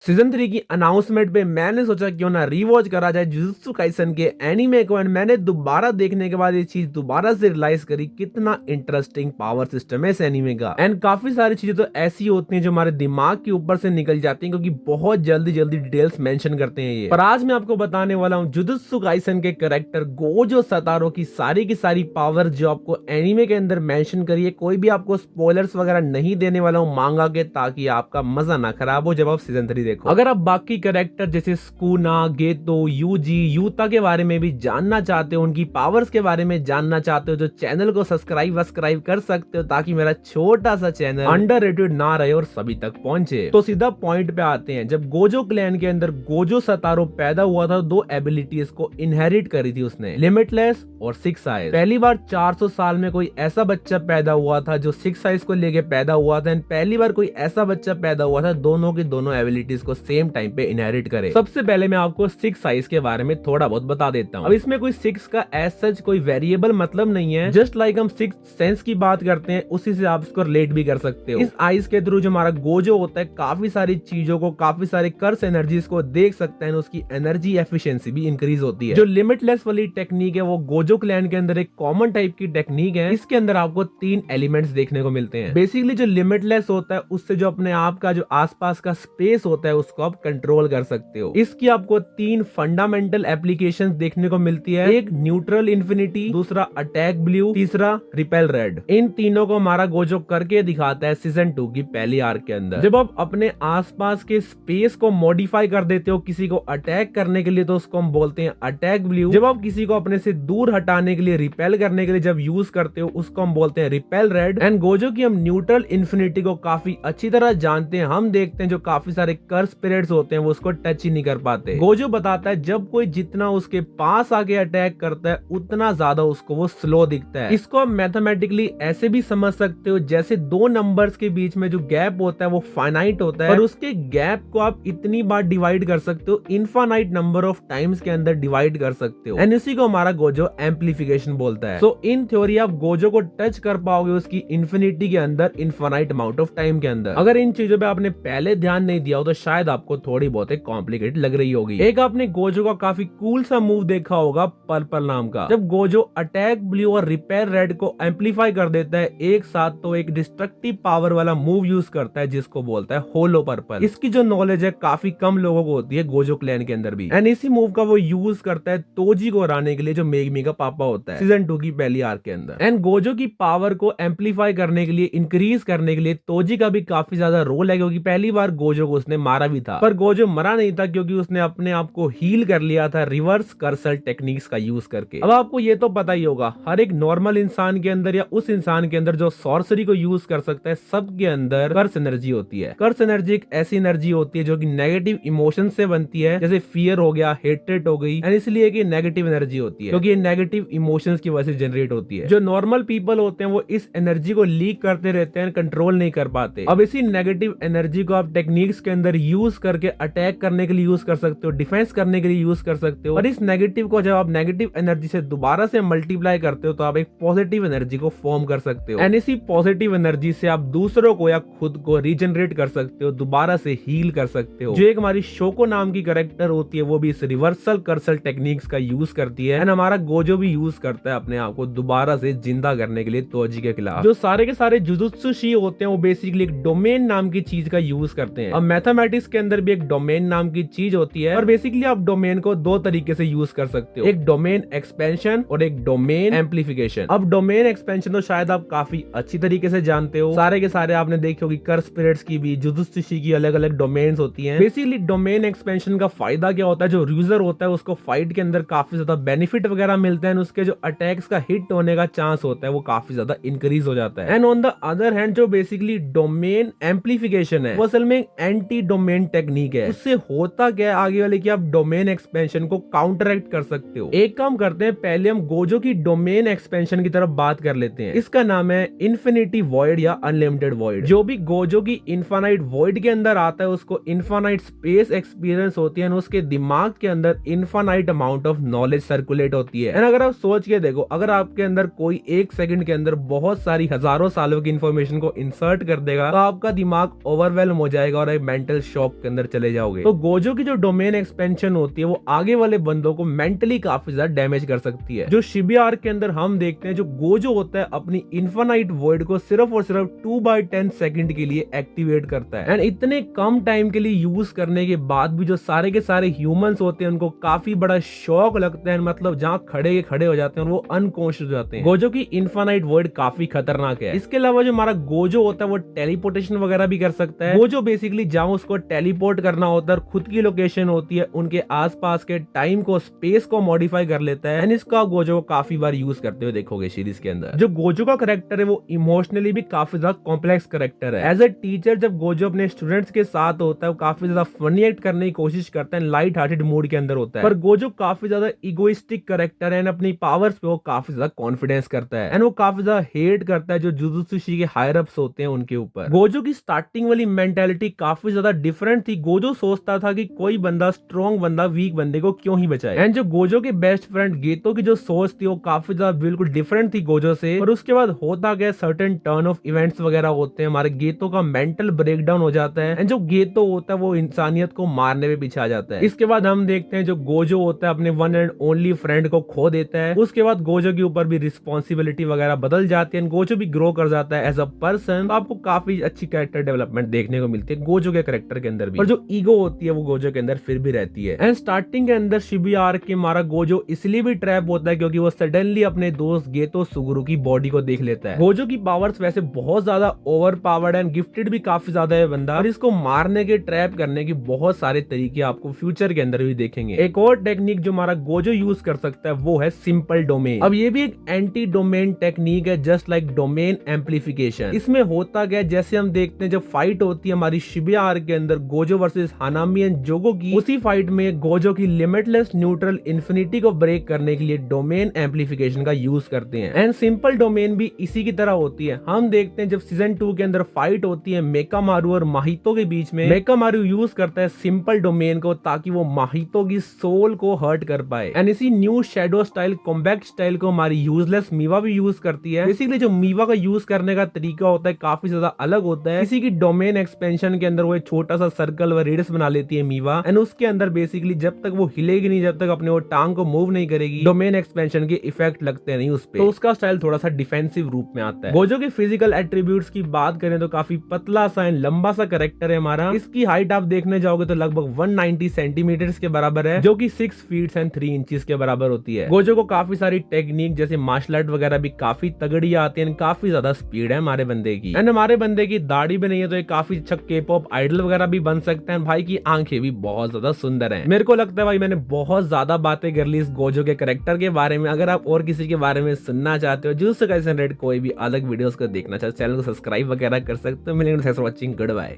Season 3 की announcement पे मैंने सोचा क्यों ना रीवॉच करा जाए जुजुत्सु काइसन के एनीमे को। एंड मैंने दोबारा देखने के बाद ये चीज दोबारा से रियलाइज करी कितना इंटरेस्टिंग पावर सिस्टम है इस एनीमे का। एंड काफी सारी चीजें तो ऐसी होती हैं जो हमारे दिमाग के ऊपर से निकल जाती हैं क्योंकि बहुत जल्दी जल्दी डिटेल्स मेंशन करते हैं ये। पर आज मैं आपको बताने वाला हूँ जुजुत्सु काइसन के कैरेक्टर गोजो सतारो की सारी पावर जो आपको एनीमे के अंदर मेंशन करी है। कोई भी आपको स्पॉयलर्स वगैरह नहीं देने वाला हूँ मांगा के, ताकि आपका मजा ना खराब हो जब आप सीजन 3 देखो। अगर आप बाकी कैरेक्टर जैसे स्कूना, गेतो, यूजी, यूता के बारे में भी जानना चाहते हो, उनकी पावर्स के बारे में जानना चाहते हो, तो चैनल को सब्सक्राइब कर सकते हो ताकि मेरा छोटा सा चैनल अंडररेटेड ना रहे और सभी तक पहुंचे। तो सीधा पॉइंट पे आते हैं। जब गोजो क्लैन के अंदर गोजो सतारो पैदा हुआ था, दो एबिलिटीज को इनहेरिट करी थी उसने, लिमिटलेस और 6 आइज। पहली बार 400 साल में कोई ऐसा बच्चा पैदा हुआ था जो 6 आइज को लेके पैदा हुआ था। पहली बार कोई ऐसा बच्चा पैदा हुआ था दोनों की दोनों एबिलिटीज को सेम टाइम पे इनहेरिट करे। सबसे पहले मैं आपको 6 साइज के बारे में थोड़ा बहुत बता देता हूँ। अब इसमें कोई 6 का एज सच कोई वेरिएबल मतलब नहीं है। जस्ट लाइक हम 6 सेंस की बात करते हैं, उसी से आप इसको रिलेट भी कर सकते हो। इस आइज के थ्रू जो हमारा गोजो होता है काफी सारी चीजों को, काफी सारे कर्स एनर्जीज को देख सकता है। उसकी एनर्जी एफिशिएंसी भी इंक्रीज होती है। जो लिमिटलेस वाली टेक्निक है वो गोजो क्लैन के अंदर एक कॉमन टाइप की टेक्निक है। इसके अंदर आपको 3 एलिमेंट्स देखने को मिलते हैं। बेसिकली जो लिमिटलेस होता है उससे जो अपने आप का जो आसपास का स्पेस होता है उसको आप कंट्रोल कर सकते हो। इसकी आपको 3 फंडामेंटल एप्लीकेशंस देखने को मिलती है। एक न्यूट्रल इन्फिनिटी, दूसरा अटैक ब्लू, तीसरा रिपेल रेड। इन तीनों को हमारा गोजो करके दिखाता है सीजन 2 की पहली आर्क के अंदर। जब आप अपने आसपास के स्पेस को मॉडिफाई कर देते हो किसी को अटैक करने के लिए, तो उसको हम बोलते हैं अटैक ब्लू। जब आप किसी को अपने से दूर हटाने के लिए, रिपेल करने के लिए जब यूज करते हो, उसको हम बोलते हैं रिपेल रेड। एंड गोजो की हम न्यूट्रल इन्फिनिटी को काफी अच्छी तरह जानते हैं। हम देखते हैं जो काफी सारे कर्स स्पिरिट्स होते हैं वो उसको टच ही नहीं कर पाते। गोजो बताता है जब कोई जितना उसके पास आके अटैक करता है उतना ज्यादा उसको वो स्लो दिखता है। इसको आप मैथमेटिकली ऐसे भी समझ सकते हो जैसे दो नंबर्स के बीच में जो गैप होता है वो फाइनाइट होता है, और उसके गैप को आप इतनी बार डिवाइड कर सकते हो, इनफाइनाइट नंबर ऑफ टाइम्स के अंदर डिवाइड कर सकते हो। एंड इसी को हमारा गोजो एम्पलीफिकेशन बोलता है। सो इन थ्योरी आप गोजो को टच कर पाओगे उसकी इन्फिनिटी के अंदर, इनफाइनाइट अमाउंट ऑफ टाइम के अंदर। अगर इन चीजों पे आपने पहले ध्यान नहीं दिया हो तो शायद आपको थोड़ी बहुत कॉम्प्लिकेटेड लग रही होगी। एक आपने गोजो का काफी कूल सा मूव देखा होगा पर्पल नाम का। जब गोजो अटैक ब्लू और रिपेयर रेड को एम्पलीफाई कर देता है एक साथ, तो एक डिस्ट्रक्टिव पावर वाला मूव यूज करता है जिसको बोलता है होलो पर्पल। इसकी जो नॉलेज है काफी कम लोगों को होती है गोजो क्लैन के अंदर भी। एंड इसी मूव का वो यूज करता है तोजी को हराने के लिए, जो मेगमी का पापा होता है सीजन 2 की पहली आर्क के अंदर। एंड गोजो की पावर को एम्पलीफाई करने के लिए, इंक्रीज करने के लिए तोजी का भी काफी ज्यादा रोल है, क्योंकि पहली बार गोजो को उसने मारा भी था, पर गोजो मरा नहीं था क्योंकि उसने अपने आप को हील कर लिया था रिवर्स कर्सल टेक्निक्स का यूज करके। अब आपको ये तो पता ही होगा हर एक नॉर्मल इंसान के अंदर या उस इंसान के अंदर जो सॉर्सरी को यूज कर सकता है, सबके अंदर कर्स एनर्जी होती है। कर्स एनर्जी एक ऐसी एनर्जी होती है जो कि नेगेटिव इमोशन से बनती है, जैसे फियर हो गया, हेट्रेट हो गई। एंड इसलिए कि नेगेटिव एनर्जी होती है क्योंकि ये नेगेटिव इमोशंस की वजह से जनरेट होती है। जो नॉर्मल पीपल होते हैं वो इस एनर्जी को लीक करते रहते हैं, कंट्रोल नहीं कर पाते। अब इसी नेगेटिव एनर्जी को आप टेक्निक्स के अंदर यूज करके अटैक करने के लिए यूज कर सकते हो, डिफेंस करने के लिए यूज कर सकते हो। और इस नेगेटिव को जब आप नेगेटिव एनर्जी से दोबारा से मल्टीप्लाई करते हो तो आप एक पॉजिटिव एनर्जी को फॉर्म कर सकते हो। एंड इसी पॉजिटिव एनर्जी से आप दूसरों को या खुद को रीजनरेट कर सकते हो, दोबारा से हील कर सकते हो। जो एक हमारी शोको नाम की कैरेक्टर होती है वो भी इस रिवर्सल कर्सल टेक्निक्स का यूज करती है। एंड हमारा गोजो भी यूज करता है अपने आप को दोबारा से जिंदा करने के लिए तोजी के खिलाफ। जो सारे के सारे जुजुत्सु शी होते हैं वो बेसिकली एक डोमेन नाम की चीज का यूज करते हैं। अब मैथमेटिक्स के अंदर भी एक डोमेन नाम की चीज होती है, और बेसिकली आप डोमेन को दो तरीके से यूज कर सकते हो, एक डोमेन एक्सपेंशन और एक डोमेन एम्पलीफिकेशन। अब डोमेन एक्सपेंशन तो शायद आप काफी अच्छी तरीके से जानते हो, सारे के सारे आपने देखे होगी कर्स स्पिरिट्स की भी, जुजुत्सु शी की अलग अलग डोमेन्स होती हैं। बेसिकली डोमेन एक्सपेंशन का फायदा क्या होता है, जो यूजर होता है उसको फाइट के अंदर काफी ज्यादा बेनिफिट वगैरह मिलते हैं, उसके जो अटैक्स का हिट होने का चांस होता है वो काफी ज्यादा इंक्रीज हो जाता है। And on the other hand जो बेसिकली डोमेन एम्पलीफिकेशन है वो असल में एंटी डोमेन टेक्निक है। उससे होता क्या है आगे वाले कि आप डोमेन एक्सपेंशन को काउंटरएक्ट कर सकते हो। एक काम करते हैं, पहले हम गोजो की डोमेन एक्सपेंशन की तरफ बात कर लेते हैं। इसका नाम है इन्फिनिटी वॉइड या अनलिमिटेड वॉइड। जो भी गोजो की इनफाइनाइट वॉइड के अंदर आता है उसको इनफाइनाइट स्पेस एक्सपीरियंस होती है, उसके दिमाग के अंदर infinite amount of knowledge circulate होती है। एंड अगर आप सोच के देखो, अगर आपके अंदर कोई एक सेकंड के अंदर बहुत सारी हजारों सालों की इंफॉर्मेशन को इंसर्ट कर देगा तो आपका दिमाग ओवरवेलम हो जाएगा और एक मेंटल शॉक के अंदर चले जाओगे। तो गोजो की जो डोमेन एक्सपेंशन होती है वो आगे वाले बंदों को मेंटली काफी ज्यादा डैमेज कर सकती है। जो शिबिया आर्क के अंदर हम देखते हैं जो गोजो होता है अपनी इन्फिनाइट वॉइड को सिर्फ और सिर्फ 2/10 सेकंड के लिए एक्टिवेट करता है एंड इतने कम टाइम के लिए यूज करने के बाद भी जो सारे के सारे ह्यूमंस होते हैं उनको काफी बड़ा शॉक लगता है, मतलब जहाँ खड़े हो जाते हैं और वो अनकॉन्शियस हो जाते हैं। गोजो की इन्फिनाइट वॉइड काफी खतरनाक है। इसके अलावा जो हमारा गोजो होता है वो टेलीपोर्टेशन वगैरह भी कर सकता है। गोजो बेसिकली जहाँ उसको टेलीपोर्ट करना होता है, खुद की लोकेशन होती है, उनके आसपास के टाइम को, स्पेस को मॉडिफाई कर लेता है एंड इसका गोजो को काफी बार यूज करते हुए देखोगे सीरीज के अंदर। जो गोजो का कैरेक्टर है वो इमोशनली भी काफी ज्यादा कॉम्प्लेक्स कैरेक्टर है। एज अ टीचर जब गोजो अपने स्टूडेंट्स के साथ होता है वो काफी ज्यादा फनी एक्ट करने की कोशिश करता है, लाइट हार्टेड मूड के अंदर होता है, पर गोजो काफी ज्यादा इगोइस्टिक कैरेक्टर है एंड अपनी पावर्स पे वो काफी ज्यादा कॉन्फिडेंस करता है एंड वो काफी ज्यादा हेट करता है जो जुजुत्सु के हायर अप्स होते हैं उनके ऊपर। गोजो की स्टार्टिंग वाली मेंटालिटी काफी ज्यादा डिफरेंट थी। गोजो सोचता था कि कोई बंदा स्ट्रॉन्ग बंदा वीक बंदे को क्यों ही बचाए एंड जो गोजो के बेस्ट फ्रेंड गेतो की जो सोच थी वो काफी ज्यादा बिल्कुल डिफरेंट थी गोजो से। और उसके बाद होता गया सर्टेन टर्न ऑफ इवेंट्स वगैरह होते हैं, हमारे गेतो का मेंटल ब्रेकडाउन हो जाता है एंड जो गेतो होता है वो इंसानियत को मारने पे पीछे आ जाता है। इसके बाद हम देखते हैं जो गोजो होता है अपने वन एंड ओनली फ्रेंड को खो देता है। उसके बाद गोजो के ऊपर भी रिस्पॉन्सिबिलिटी वगैरह बदल जाती है, गोजो भी ग्रो कर जाता है एज अ पर्सन। तो आपको काफी अच्छी कैरेक्टर डेवलपमेंट देखने को मिलती है गोजो के कैरेक्टर के अंदर भी, और जो ईगो होती है वो गोजो के अंदर फिर भी रहती है। एंड स्टार्टिंग के अंदर शिबिया आर्क के मारा गोजो इसलिए भी ट्रैप होता है क्योंकि वो सडनली अपने दोस्त गेतो सुगुरु की बॉडी को देख लेता है। गोजो की पावर्स वैसे बहुत ज्यादा ओवर पावर्ड एंड गिफ्टेड भी काफी ज्यादा है बंदा, और इसको मारने के, ट्रैप करने की बहुत सारे तरीके आपको फ्यूचर के अंदर भी देखेंगे। एक और टेक्निक जो हमारा गोजो यूज कर सकता है वो है सिंपल डोमेन। अब ये भी एक एंटी डोमेन टेक्निक है, जस्ट लाइक डोमेन एम्पलीफिकेशन। इसमें होता क्या, जैसे हम देखते हैं जब फाइट होती है हमारी शिबिया आर्क के अंदर गोजो वर्सेस हानामी एंड जोगो की, उसी फाइट में गोजो की लिमिटलेस न्यूट्रल इन्फिनिटी को ब्रेक करने के लिए डोमेन एम्पलीफिकेशन का यूज करते हैं एंड सिंपल डोमेन भी इसी की तरह होती है। हम देखते हैं जब सीजन 2 के अंदर फाइट होती है मेकामारू और माहितो के बीच में, मेकामारू यूज करता है सिंपल डोमेन को ताकि वो माहितो की सोल को हर्ट कर पाए एंड इसी new shadow style, combat style को हमारी यूजलेस मीवा भी यूज करती है। बेसिकली जो मीवा का यूज करने का तरीका होता है काफी ज्यादा अलग होता है। इसी की डोमेन एक्सपेंशन के अंदर वो एक छोटा सा सर्कल व रेडियस बना लेती है मीवा एंड उसके अंदर बेसिकली जब तक वो हिलेगी नहीं, जब तक अपने वो टांग को मूव नहीं करेगी, डोमेन एक्सपेंशन के इफेक्ट लगते नहीं उस पे, तो उसका स्टाइल थोड़ा सा डिफेंसिव रूप में आता है। गोजो के फिजिकल एट्रीब्यूट्स की बात करें तो काफी पतला सा एंड लंबा सा कैरेक्टर है हमारा। इसकी हाइट आप देखने जाओगे तो लगभग 190 सेंटीमीटर के बराबर है, जो कि 6 फीट एंड 3 इंचेस के बराबर होती है। गोजो को काफी सारी टेक्निक जैसे मार्शल आर्ट वगैरह भी काफी तगड़ी आती है, काफी ज्यादा स्पीड है हमारे बंदे की एंड हमारे बंदे की दाढ़ी भी नहीं है तो एक काफी अच्छा के-पॉप आइडल वगैरह भी बन सकते हैं। भाई की आंखें भी बहुत ज्यादा सुंदर हैं। मेरे को लगता है भाई मैंने बहुत ज्यादा बातें कर ली इस गोजो के कैरेक्टर के बारे में। अगर आप और किसी के बारे में सुनना चाहते हो, जुजुत्सु काइसेन रेड कोई भी अलग वीडियोस को देखना चाहते हो, चैनल को सब्सक्राइब वगैरह कर सकते हो। मिलेंगे, thanks for watching, good bye.